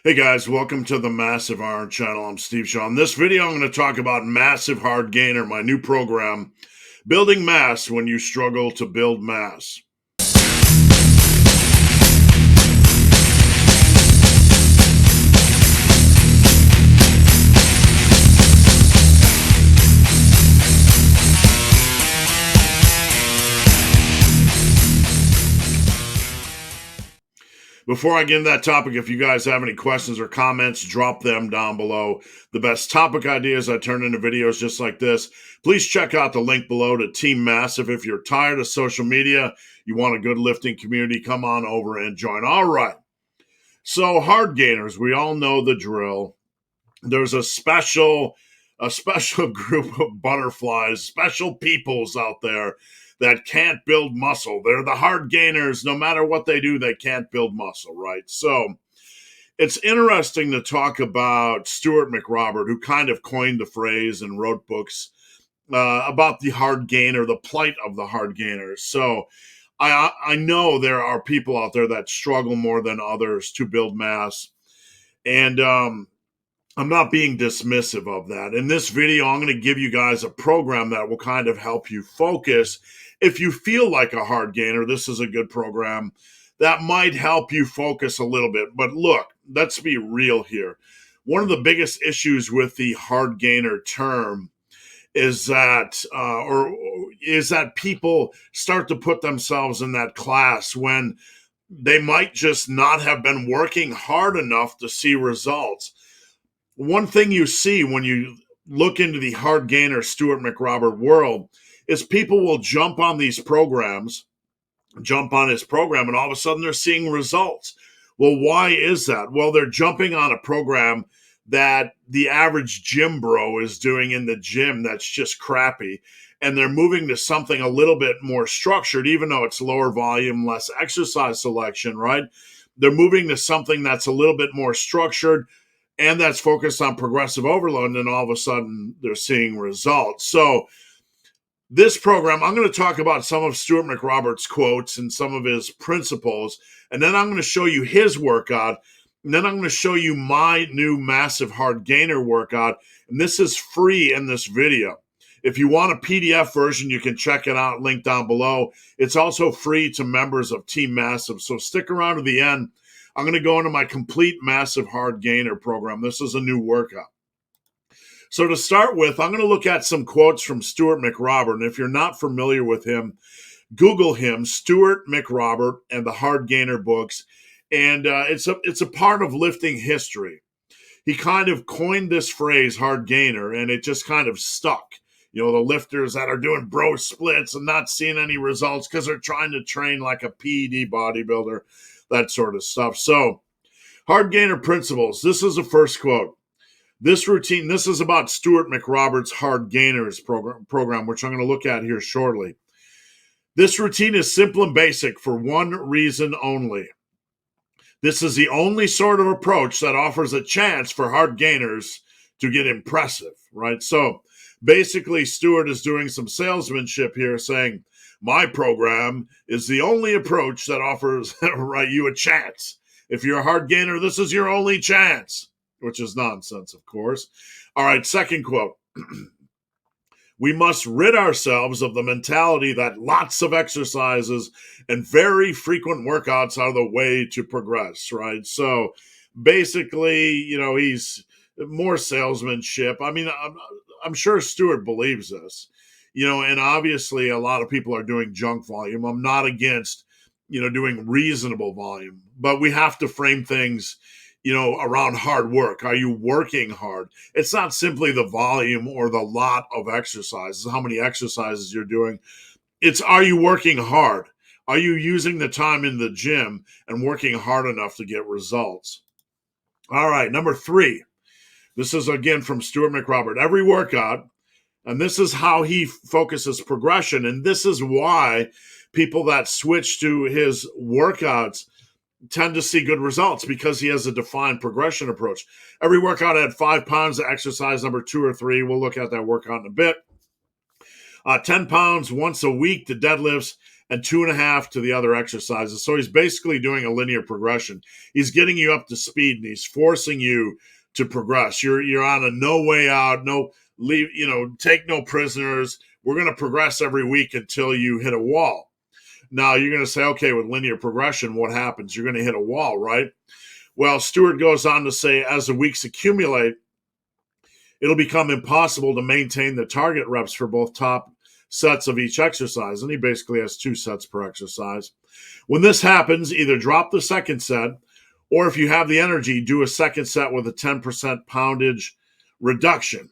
Hey guys, welcome to the Massive Iron Channel. I'm Steve Shaw. In this video, I'm going to talk about Massive Hardgainer, my new program, Building Mass When You Struggle to Build Mass. Before I get into that topic, if you guys have any questions or comments, drop them down below. The best topic ideas I turn into videos just like this. Please check out the link below to Team Massive. If you're tired of social media, you want a good lifting community, come on over and join. All right. So hard gainers, we all know the drill. There's a special group of butterflies, special peoples out there that can't build muscle. They're the hard gainers. No matter what they do, they can't build muscle, right? So it's interesting to talk about Stuart McRobert, who kind of coined the phrase and wrote books about the hard gainer, the plight of the hard gainers. So I know there are people out there that struggle more than others to build mass. And I'm not being dismissive of that. In this video, I'm going to give you guys a program that will kind of help you focus. If you feel like a hard gainer, this is a good program that might help you focus a little bit. But look, let's be real here. One of the biggest issues with the hard gainer term is that people start to put themselves in that class when they might just not have been working hard enough to see results. One thing you see when you look into the hard gainer Stuart McRobert world is people will jump on his program, and all of a sudden they're seeing results. Well, why is that? Well, they're jumping on a program that the average gym bro is doing in the gym that's just crappy, and they're moving to something a little bit more structured, even though it's lower volume, less exercise selection, right? They're moving to something that's a little bit more structured, and that's focused on progressive overload, and all of a sudden they're seeing results. So this program, I'm going to talk about some of Stuart McRobert's quotes and some of his principles, and then I'm going to show you his workout, and then I'm going to show you my new massive hard gainer workout, and this is free in this video. If you want a PDF version, you can check it out, link down below. It's also free to members of Team Massive, so stick around to the end. I'm going to go into my complete massive hard gainer program. This is a new workout. So to start with, I'm going to look at some quotes from Stuart McRobert. And if you're not familiar with him, Google him, Stuart McRobert and the Hard Gainer books. And it's a part of lifting history. He kind of coined this phrase, hard gainer, and it just kind of stuck. You know, the lifters that are doing bro splits and not seeing any results because they're trying to train like a PED bodybuilder, that sort of stuff. So, hard gainer principles. This is the first quote. This routine, this is about Stuart McRobert's hard gainers program, which I'm going to look at here shortly. This routine is simple and basic for one reason only. This is the only sort of approach that offers a chance for hard gainers to get impressive, right? So basically, Stuart is doing some salesmanship here, saying, my program is the only approach that offers right, you a chance. If you're a hard gainer, this is your only chance, which is nonsense, of course. All right, second quote. We must rid ourselves of the mentality that lots of exercises and very frequent workouts are the way to progress, right? So basically, you know, he's more salesmanship. I mean, I'm sure Stuart believes this. You know, and obviously a lot of people are doing junk volume. I'm not against, you know, doing reasonable volume, but we have to frame things, you know, around hard work. Are you working hard? It's not simply the volume or the lot of exercises, how many exercises you're doing. It's, are you working hard? Are you using the time in the gym and working hard enough to get results? All right, number 3. This is again from Stuart McRobert. Every workout, and this is how he focuses progression. And this is why people that switch to his workouts tend to see good results, because he has a defined progression approach. Every workout at 5 pounds of exercise, number 2 or 3. We'll look at that workout in a bit. 10 pounds once a week to deadlifts and 2.5 to the other exercises. So he's basically doing a linear progression. He's getting you up to speed, and he's forcing you to progress. You're on a no way out, no leave, take no prisoners. We're going to progress every week until you hit a wall. Now you're going to say, okay, with linear progression, what happens? You're going to hit a wall, right? Well, Stuart goes on to say, as the weeks accumulate, it'll become impossible to maintain the target reps for both top sets of each exercise. And he basically has 2 sets per exercise. When this happens, either drop the second set, or if you have the energy, do a second set with a 10% poundage reduction.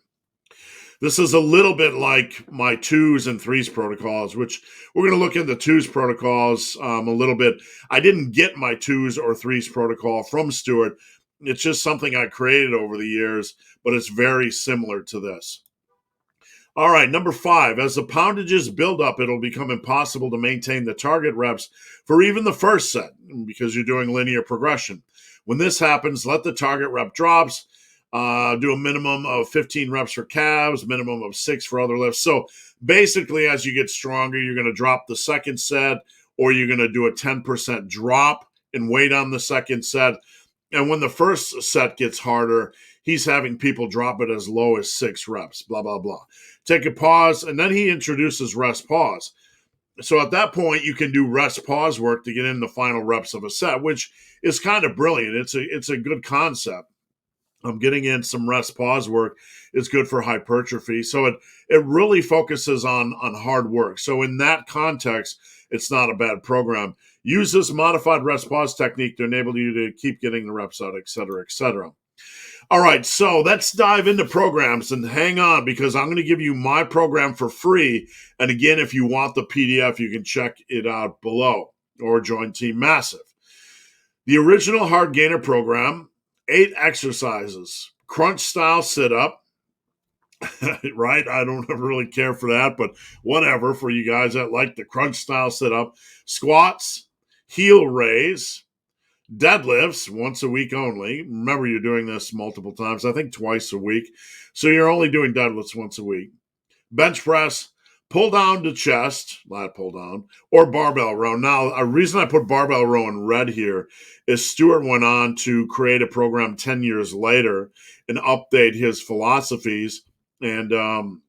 This is a little bit like my 2s and 3s protocols, which we're going to look into 2s protocols a little bit. I didn't get my 2s or 3s protocol from Stuart. It's just something I created over the years, but it's very similar to this. All right, number 5, as the poundages build up, it'll become impossible to maintain the target reps for even the first set because you're doing linear progression. When this happens, let the target rep drops, do a minimum of 15 reps for calves, minimum of 6 for other lifts. So basically, as you get stronger, you're going to drop the second set, or you're going to do a 10% drop in weight on the second set. And when the first set gets harder, he's having people drop it as low as 6 reps, blah, blah, blah. Take a pause, and then he introduces rest pause. So at that point, you can do rest pause work to get in the final reps of a set, which is kind of brilliant. It's a good concept. Getting in some rest pause work is good for hypertrophy. So it really focuses on hard work. So in that context, it's not a bad program. Use this modified rest pause technique to enable you to keep getting the reps out, et cetera, et cetera. All right, so let's dive into programs, and hang on, because I'm going to give you my program for free. And again, if you want the PDF, you can check it out below or join Team Massive. The original Hardgainer program, 8 exercises, crunch style sit up, right? I don't really care for that, but whatever for you guys that like the crunch style sit up, squats, heel raise, deadlifts once a week only. Remember, you're doing this multiple times, I think twice a week. So you're only doing deadlifts once a week. Bench press, pull down to chest, lat pull down, or barbell row. Now, a reason I put barbell row in red here is Stuart went on to create a program 10 years later and update his philosophies. And I'm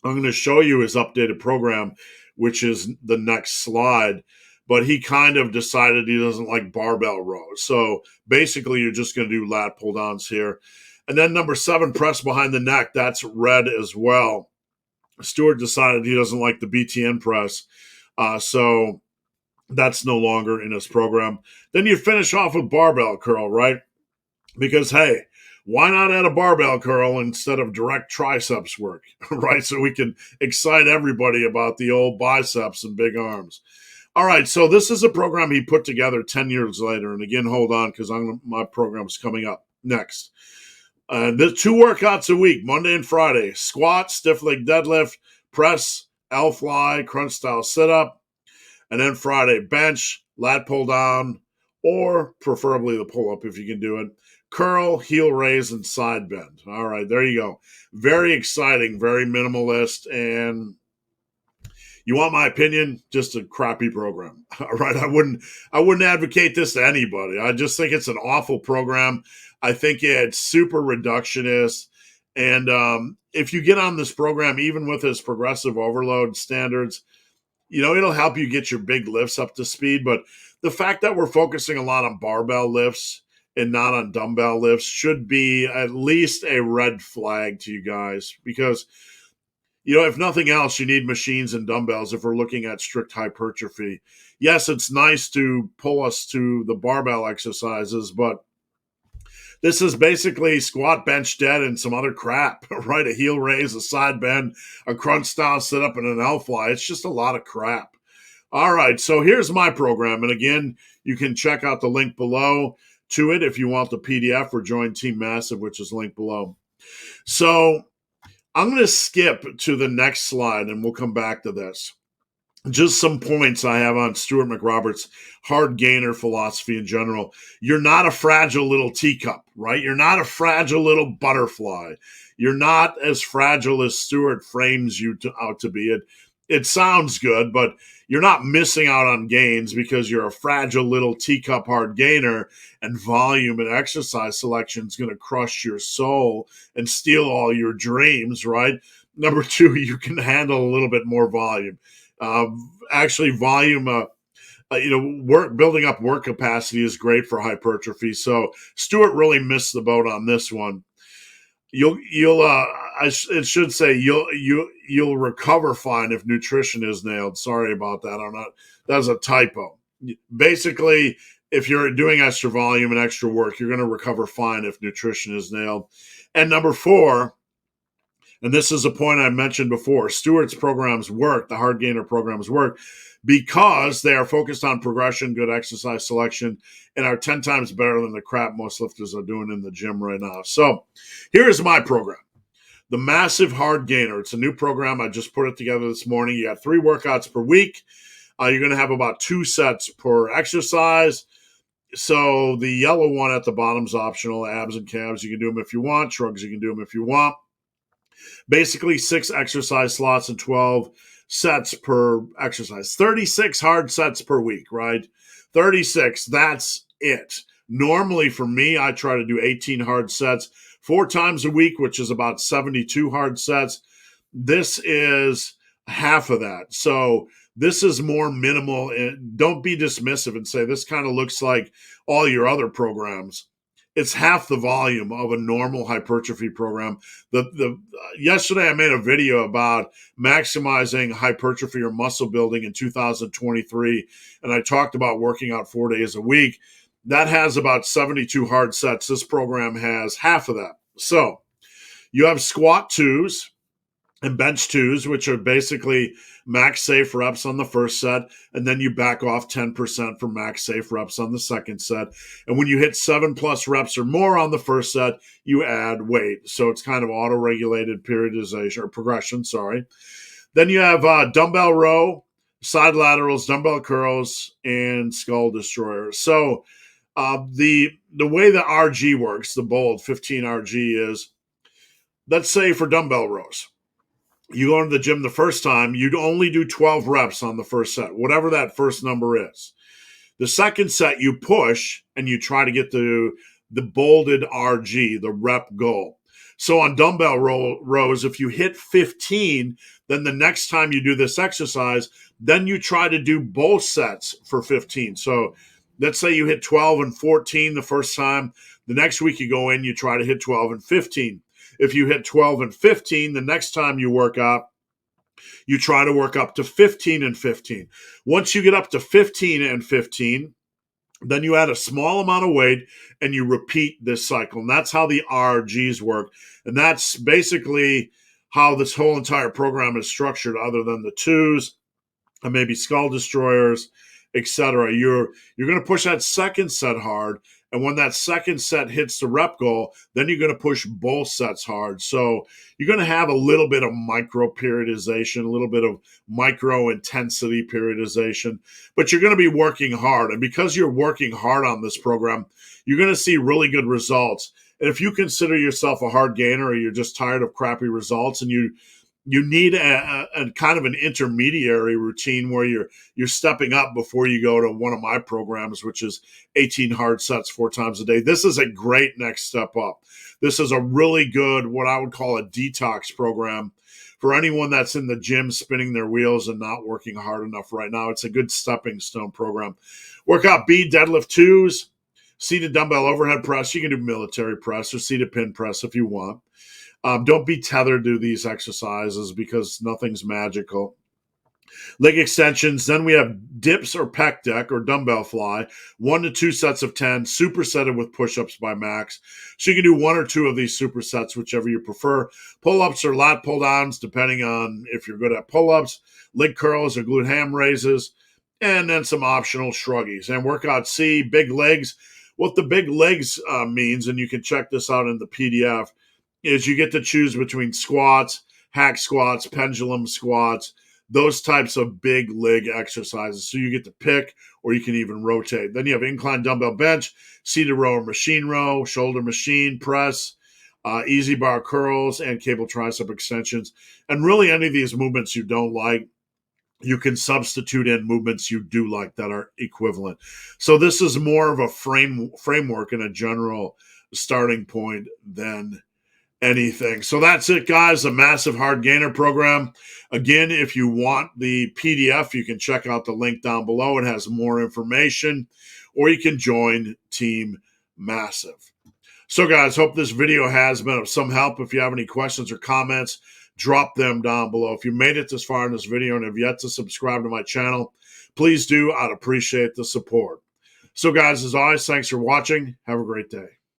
going to show you his updated program, which is the next slide. But he kind of decided he doesn't like barbell rows. So basically, you're just going to do lat pull downs here. And then number 7, press behind the neck. That's red as well. Stuart decided he doesn't like the BTN press. So that's no longer in his program. Then you finish off with barbell curl, right? Because, hey, why not add a barbell curl instead of direct triceps work, right? So we can excite everybody about the old biceps and big arms. All right, so this is a program he put together 10 years later. And again, hold on, because my program's coming up next. The 2 workouts a week, Monday and Friday. Squat, stiff leg deadlift, press, L-fly, crunch style sit-up. And then Friday, bench, lat pull down, or preferably the pull-up if you can do it. Curl, heel raise, and side bend. All right, there you go. Very exciting, very minimalist, and you want my opinion? Just a crappy program. All right. I wouldn't advocate this to anybody. I just think it's an awful program. I think it's super reductionist. And if you get on this program, even with his progressive overload standards, it'll help you get your big lifts up to speed. But the fact that we're focusing a lot on barbell lifts and not on dumbbell lifts should be at least a red flag to you guys, because if nothing else, you need machines and dumbbells if we're looking at strict hypertrophy. Yes, it's nice to pull us to the barbell exercises, but this is basically squat, bench, dead, and some other crap, right? A heel raise, a side bend, a crunch style sit up, and an L-fly. It's just a lot of crap. All right, so here's my program. And again, you can check out the link below to it if you want the PDF, or join Team Massive, which is linked below. So I'm going to skip to the next slide, and we'll come back to this. Just some points I have on Stuart McRobert's Hardgainer philosophy in general. You're not a fragile little teacup, right? You're not a fragile little butterfly. You're not as fragile as Stuart frames you out to be. it sounds good, but you're not missing out on gains because you're a fragile little teacup hard gainer, and volume and exercise selection is going to crush your soul and steal all your dreams, right? Number two, you can handle a little bit more volume. Actually, volume, work building up work capacity is great for hypertrophy. So Stuart really missed the boat on this one. It should say you'll recover fine if nutrition is nailed. Sorry about that. That's a typo. Basically, if you're doing extra volume and extra work, you're going to recover fine if nutrition is nailed. And number four, and this is a point I mentioned before, Stewart's programs work, the Hardgainer programs work because they are focused on progression, good exercise selection, and are 10 times better than the crap most lifters are doing in the gym right now. So here's my program, the Massive Hardgainer. It's a new program. I just put it together this morning. You got 3 workouts per week. You're going to have about 2 sets per exercise. So the yellow one at the bottom is optional. Abs and calves, you can do them if you want. Shrugs, you can do them if you want. Basically 6 exercise slots and 12 sets per exercise. 36 hard sets per week, right? 36, that's it. Normally for me, I try to do 18 hard sets 4 times a week, which is about 72 hard sets. This is half of that. So this is more minimal. Don't be dismissive and say this kind of looks like all your other programs. It's half the volume of a normal hypertrophy program. Yesterday I made a video about maximizing hypertrophy or muscle building in 2023, and I talked about working out 4 days a week. That has about 72 hard sets. This program has half of that. So you have squat 2s and bench 2s, which are basically max safe reps on the first set, and then you back off 10% for max safe reps on the second set. And when you hit 7+ reps or more on the first set, you add weight. So it's kind of auto-regulated periodization or progression, sorry. Then you have dumbbell row, side laterals, dumbbell curls, and skull destroyers. So the way the RG works, the bold 15 RG is, let's say for dumbbell rows, you go to the gym the first time, you'd only do 12 reps on the first set, whatever that first number is. The second set, you push and you try to get the bolded RG, the rep goal. So on dumbbell rows, if you hit 15, then the next time you do this exercise, then you try to do both sets for 15. So let's say you hit 12 and 14 the first time. The next week you go in, you try to hit 12 and 15. If you hit 12 and 15, the next time you work out, you try to work up to 15 and 15. Once you get up to 15 and 15, then you add a small amount of weight and you repeat this cycle. And that's how the RGs work. And that's basically how this whole entire program is structured, other than the 2s and maybe skull destroyers, etc. You're going to push that second set hard. And when that second set hits the rep goal, then you're going to push both sets hard. So you're going to have a little bit of micro periodization, a little bit of micro intensity periodization, but you're going to be working hard. And because you're working hard on this program, you're going to see really good results. And if you consider yourself a hard gainer, or you're just tired of crappy results and you need a kind of an intermediary routine where you're stepping up before you go to one of my programs, which is 18 hard sets 4 times a day. This is a great next step up. This is a really good, what I would call a detox program for anyone that's in the gym spinning their wheels and not working hard enough right now. It's a good stepping stone program. Workout B, deadlift 2s, seated dumbbell overhead press. You can do military press or seated pin press if you want. Don't be tethered to these exercises because nothing's magical. Leg extensions. Then we have dips or pec deck or dumbbell fly. 1 to 2 sets of 10, supersetted with push-ups by max. So you can do 1 or 2 of these supersets, whichever you prefer. Pull-ups or lat pull-downs, depending on if you're good at pull-ups. Leg curls or glute ham raises. And then some optional shruggies. And workout C, big legs. What the big legs means, and you can check this out in the PDF, is you get to choose between squats, hack squats, pendulum squats, those types of big leg exercises. So you get to pick, or you can even rotate. Then you have incline dumbbell bench, seated row or machine row, shoulder machine press, easy bar curls, and cable tricep extensions. And really any of these movements you don't like, you can substitute in movements you do like that are equivalent. So this is more of a framework and a general starting point than anything. So that's it, guys. A massive Hardgainer program. Again, if you want the PDF, you can check out the link down below. It has more information, or you can join Team Massive. So, guys, hope this video has been of some help. If you have any questions or comments, drop them down below. If you made it this far in this video and have yet to subscribe to my channel, please do. I'd appreciate the support. So, guys, as always, thanks for watching. Have a great day.